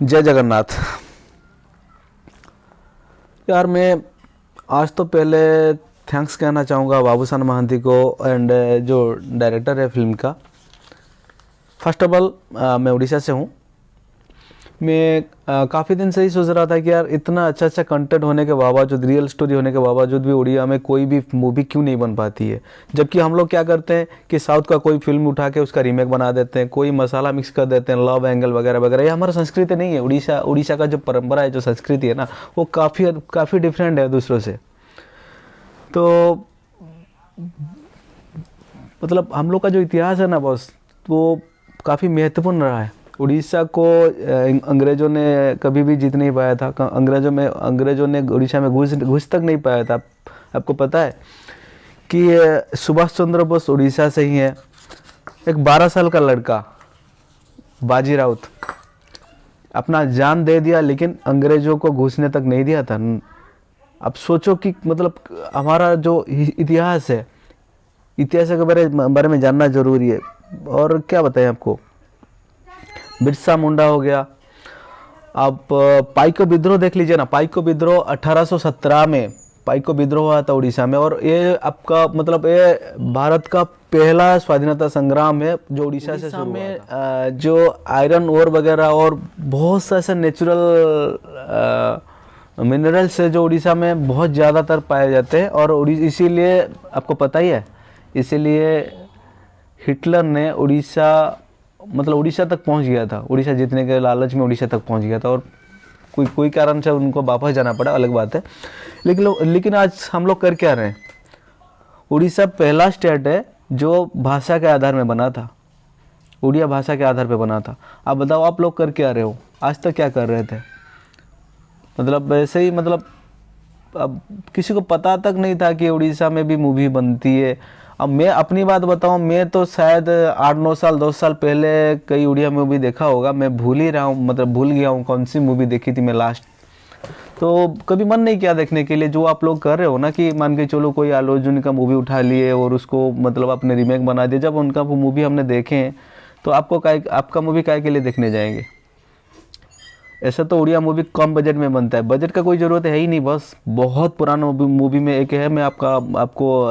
जय जगन्नाथ। यार मैं आज तो पहले थैंक्स कहना चाहूँगा बाबूशान महांती को एंड जो डायरेक्टर है फिल्म का। फर्स्ट ऑफ ऑल मैं उड़ीसा से हूँ। मैं काफ़ी दिन से ही सोच रहा था कि यार इतना अच्छा कंटेंट होने के बावजूद, रियल स्टोरी होने के बावजूद भी उड़िया में कोई भी मूवी क्यों नहीं बन पाती है। जबकि हम लोग क्या करते हैं कि साउथ का कोई फिल्म उठा के उसका रीमेक बना देते हैं, कोई मसाला मिक्स कर देते हैं, लव एंगल वगैरह वगैरह। ये हमारा संस्कृति नहीं है। उड़ीसा का जो परंपरा है, जो संस्कृति है ना, वो काफ़ी डिफरेंट है दूसरों से। तो मतलब हम लोग का जो इतिहास है ना बॉस, वो काफ़ी महत्वपूर्ण रहा है। उड़ीसा को अंग्रेज़ों ने कभी भी जीत नहीं पाया था। अंग्रेज़ों ने उड़ीसा में घुस तक नहीं पाया था। आपको पता है कि सुभाष चंद्र बोस उड़ीसा से ही है। एक 12 साल का लड़का बाजी राउत अपना जान दे दिया, लेकिन अंग्रेज़ों को घुसने तक नहीं दिया था। अब सोचो कि मतलब हमारा जो इतिहास है, इतिहास के बारे में जानना ज़रूरी है। और क्या बताएं आपको, बिरसा मुंडा हो गया। आप पाइको विद्रोह देख लीजिए ना। पाइको विद्रोह 1817 में पाइको विद्रोह हुआ था उड़ीसा में। और ये आपका मतलब ये भारत का पहला स्वाधीनता संग्राम है जो उड़ीसा से शुरू हुआ था। जो आयरन ओर वगैरह और बहुत सा ऐसा नेचुरल मिनरल्स है जो उड़ीसा में बहुत ज़्यादातर पाए जाते हैं। और इसीलिए आपको पता ही है, इसीलिए हिटलर ने उड़ीसा तक पहुंच गया था। उड़ीसा जीतने के लालच में उड़ीसा तक पहुंच गया था और कोई कारण से उनको वापस जाना पड़ा, अलग बात है। लेकिन आज हम लोग कर क्या रहे हैं। उड़ीसा पहला स्टेट है जो भाषा के आधार में बना था, उड़िया भाषा के आधार पर बना था। आप बताओ, आप लोग कर क्या रहे हो, आज तक क्या कर रहे थे। मतलब ऐसे ही, मतलब अब किसी को पता तक नहीं था कि उड़ीसा में भी मूवी बनती है। अब मैं अपनी बात बताऊं, मैं तो शायद 8-9 साल 10 साल पहले कई उड़िया मूवी देखा होगा। मैं भूल ही रहा हूँ, मतलब भूल गया हूँ कौन सी मूवी देखी थी मैं लास्ट। तो कभी मन नहीं किया देखने के लिए। जो आप लोग कर रहे हो ना कि मान के चलो कोई आलू अर्जुन का मूवी उठा लिए और उसको मतलब अपने रीमेक बना दिया। जब उनका वो मूवी हमने देखे हैं तो आपका मूवी काय के लिए देखने जाएंगे। ऐसा तो उड़िया मूवी कम बजट में बनता है। बजट का कोई ज़रूरत है ही नहीं। बस बहुत पुराना मूवी में एक है, मैं आपको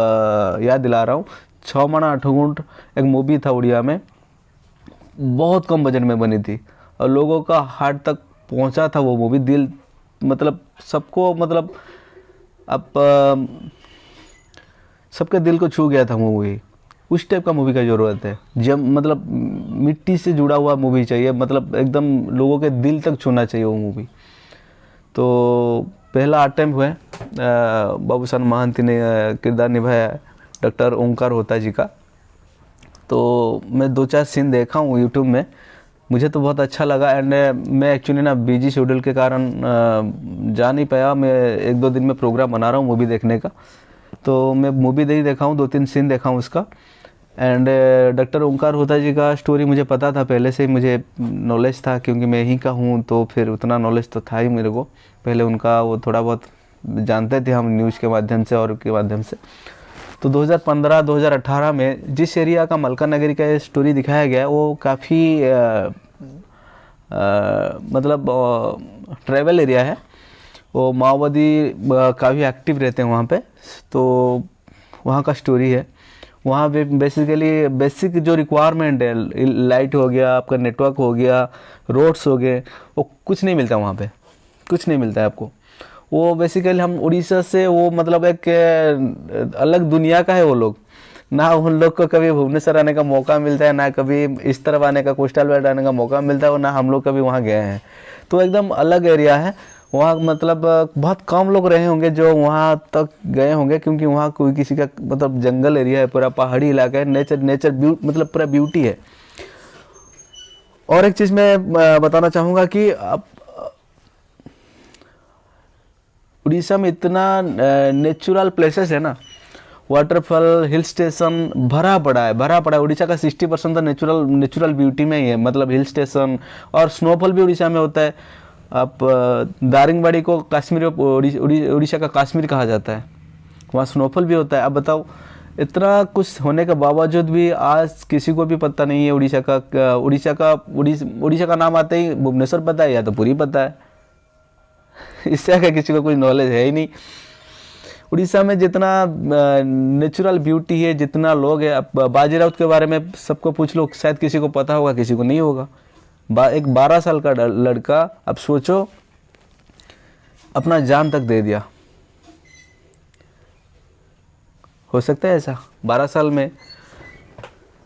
याद दिला रहा हूँ। 6 माणा 8 गुंठ एक मूवी था उड़िया में, बहुत कम बजट में बनी थी और लोगों का हार्ट तक पहुँचा था वो मूवी। दिल मतलब सबको, मतलब अब सबके दिल को छू गया था मूवी। उस टाइप का मूवी का ज़रूरत है। जब मतलब मिट्टी से जुड़ा हुआ मूवी चाहिए, मतलब एकदम लोगों के दिल तक छूना चाहिए वो मूवी। तो पहला अटेम्प्ट हुआ बाबूशान महांती ने किरदार निभाया डॉक्टर ओंकार होता जी का। तो मैं 2-4 सीन देखा हूँ यूट्यूब में, मुझे तो बहुत अच्छा लगा। एंड मैं एक्चुअली ना बिजी शेड्यूल के कारण जा नहीं पाया। मैं 1-2 दिन में प्रोग्राम बना रहा हूँ मूवी देखने का। तो मैं मूवी देखा हूँ, 2-3 सीन देखा हूँ उसका। एंड डॉक्टर ओंकार होता जी का स्टोरी मुझे पता था पहले से ही, मुझे नॉलेज था क्योंकि मैं यहीं का हूँ। तो फिर उतना नॉलेज तो था ही मेरे को पहले उनका, वो थोड़ा बहुत जानते थे हम न्यूज़ के माध्यम से और के माध्यम से। तो 2015-2018 में जिस एरिया का मलका नगरी का स्टोरी दिखाया गया वो काफ़ी मतलब ट्रैवल एरिया है। वो माओवादी काफ़ी एक्टिव रहते हैं वहाँ पे। तो वहाँ का स्टोरी है। वहाँ पे बेसिक जो रिक्वायरमेंट है, लाइट हो गया, आपका नेटवर्क हो गया, रोड्स हो गए, वो कुछ नहीं मिलता वहाँ पे, कुछ नहीं मिलता है आपको। वो बेसिकली हम उड़ीसा से, वो मतलब एक अलग दुनिया का है वो लोग। ना उन लोग को कभी भुवनेश्वर आने का मौका मिलता है, ना कभी इस तरफ आने का, कोस्टल बेल्ट आने का मौका मिलता है, और ना हम लोग कभी वहाँ गए हैं। तो एकदम अलग एरिया है वहाँ। मतलब बहुत कम लोग रहे होंगे जो वहाँ तक गए होंगे, क्योंकि वहाँ कोई किसी का मतलब जंगल एरिया है, पूरा पहाड़ी इलाका है, नेचर मतलब पूरा ब्यूटी है। और एक चीज़ मैं बताना चाहूँगा कि अब उड़ीसा में इतना नेचुरल प्लेसेस है ना, वाटरफॉल, हिल स्टेशन भरा पड़ा है। उड़ीसा का 60% तो नेचुरल ब्यूटी में ही है, मतलब हिल स्टेशन। और स्नोफॉल भी उड़ीसा में होता है। आप दारिंगबाड़ी को कश्मीर, उड़ीसा का कश्मीर कहा जाता है, वहाँ स्नोफॉल भी होता है। अब बताओ, इतना कुछ होने के बावजूद भी आज किसी को भी पता नहीं है उड़ीसा का नाम आते ही भुवनेश्वर पता है या तो पुरी पता है। इससे आगे किसी को कोई नॉलेज है ही नहीं। उड़ीसा में जितना नेचुरल ब्यूटी है, जितना लोग है, अब बाजी राउत के बारे में सबको पूछ लो, शायद किसी को पता होगा, किसी को नहीं होगा। एक 12 साल का लड़का, अब सोचो, अपना जान तक दे दिया। हो सकता है ऐसा 12 साल में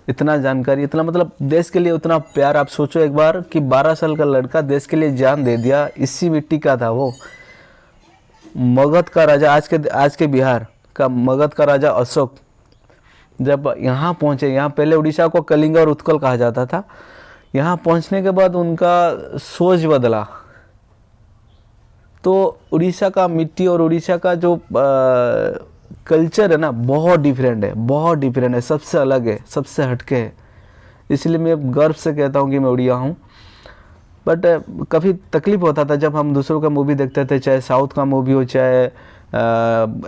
इतना जानकारी, इतना मतलब देश के लिए उतना प्यार। आप सोचो एक बार कि 12 साल का लड़का देश के लिए जान दे दिया। इसी मिट्टी का था वो। मगध का राजा, आज के बिहार का मगध का राजा अशोक जब यहाँ पहुँचे, यहाँ पहले उड़ीसा को कलिंग और उत्कल कहा जाता था। यहाँ पहुँचने के बाद उनका सोच बदला। तो उड़ीसा का मिट्टी और उड़ीसा का जो कल्चर है ना, बहुत डिफरेंट है, बहुत डिफरेंट है, सबसे अलग है, सबसे हटके है। इसलिए मैं गर्व से कहता हूँ कि मैं उड़िया हूँ। बट काफ़ी तकलीफ होता था जब हम दूसरों का मूवी देखते थे, चाहे साउथ का मूवी हो, चाहे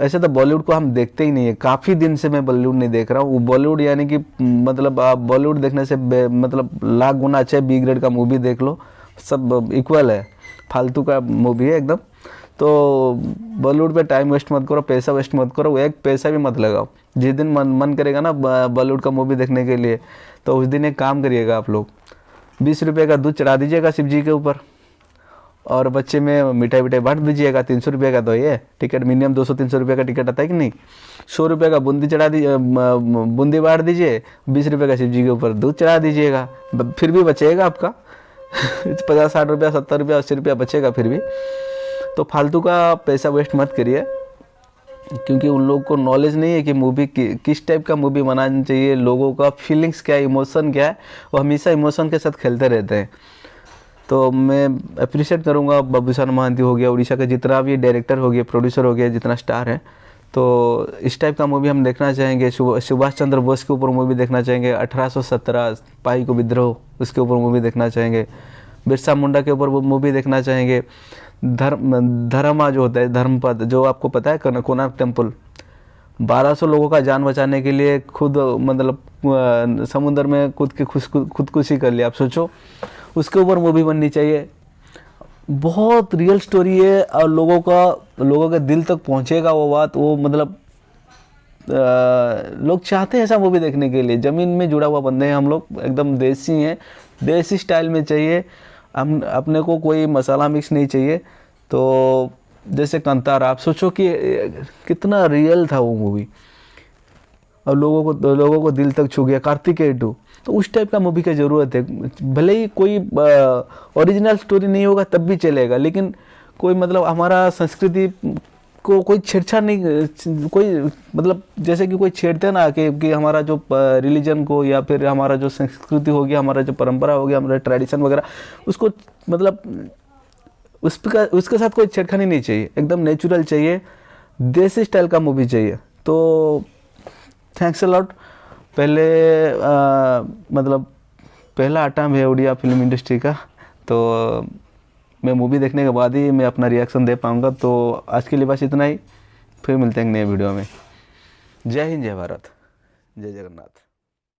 ऐसे तो बॉलीवुड को हम देखते ही नहीं है। काफ़ी दिन से मैं बॉलीवुड नहीं देख रहा हूँ। बॉलीवुड यानी कि मतलब आप बॉलीवुड देखने से मतलब लाख गुना अच्छा बी ग्रेड का मूवी देख लो, सब इक्वल है, फालतू का मूवी है एकदम। तो बॉलीवुड पे टाइम वेस्ट मत करो, पैसा वेस्ट मत करो, एक पैसा भी मत लगाओ। जिस दिन मन करेगा ना बॉलीवुड का मूवी देखने के लिए, तो उस दिन एक काम करिएगा आप लोग, 20 रुपये का दूध चढ़ा दीजिएगा शिव जी के ऊपर, और बच्चे में मिठाई विठाई बांट दीजिएगा। 300 रुपये का तो ये टिकट, मिनिमम 200-300 रुपये का टिकट आता है कि नहीं। 100 रुपये का बूंदी चढ़ा दीजिए, बूंदी बांट दीजिए, 20 रुपये का शिव जी के ऊपर दूध चढ़ा दीजिएगा, फिर भी बचेगा आपका 50-60 रुपया, 70 रुपया, 80 रुपया बचेगा फिर भी। तो फालतू का पैसा वेस्ट मत करिए, क्योंकि उन लोगों को नॉलेज नहीं है कि मूवी किस टाइप का मूवी बनाना चाहिए, लोगों का फीलिंग्स क्या है, इमोशन क्या है। वो हमेशा इमोशन के साथ खेलते रहते हैं। तो मैं अप्रिशिएट करूँगा, बाबूशान महांती हो गया, उड़ीसा के जितना भी डायरेक्टर हो गया, प्रोड्यूसर हो गया, जितना स्टार है, तो इस टाइप का मूवी हम देखना चाहेंगे। सुभाष चंद्र बोस के ऊपर मूवी देखना चाहेंगे, 1817 पाई को विद्रोह, उसके ऊपर मूवी देखना चाहेंगे। बिरसा मुंडा के ऊपर वो मूवी देखना चाहेंगे। धर्मा जो होता है, धर्मपद, जो आपको पता है, कोणार्क टेम्पल, 1200 लोगों का जान बचाने के लिए खुद मतलब समुद्र में कूद के खुदकुशी कर लिया। आप सोचो, उसके ऊपर मूवी बननी चाहिए। बहुत रियल स्टोरी है और लोगों के दिल तक पहुंचेगा वो बात। वो मतलब लोग चाहते हैं ऐसा मूवी देखने के लिए। ज़मीन में जुड़ा हुआ बंदे हैं हम लोग, एकदम देसी हैं, देसी स्टाइल में चाहिए। हम अपने को कोई मसाला मिक्स नहीं चाहिए। तो जैसे कंतारा, आप सोचो कि कितना रियल था वो मूवी और लोगों को दिल तक छू गया। कार्तिकेय 2, तो उस टाइप का मूवी की ज़रूरत है। भले ही कोई ओरिजिनल स्टोरी नहीं होगा तब भी चलेगा, लेकिन कोई मतलब हमारा संस्कृति को कोई छेड़छाड़ नहीं, कोई मतलब जैसे कि कोई छेड़ते ना कि हमारा जो रिलीजन को, या फिर हमारा जो संस्कृति हो गया, हमारा जो परंपरा हो गया, हमारा ट्रेडिशन वगैरह, उसको मतलब उसके साथ कोई छेड़खानी नहीं चाहिए। एकदम नेचुरल चाहिए, देसी स्टाइल का मूवी चाहिए। तो थैंक्स अ लॉट। पहले मतलब पहला अटैम्प्ट है उड़िया फिल्म इंडस्ट्री का, तो मैं मूवी देखने के बाद ही मैं अपना रिएक्शन दे पाऊँगा। तो आज के लिए बस इतना ही, फिर मिलते हैं नए वीडियो में। जय हिंद, जय भारत, जय जगन्नाथ।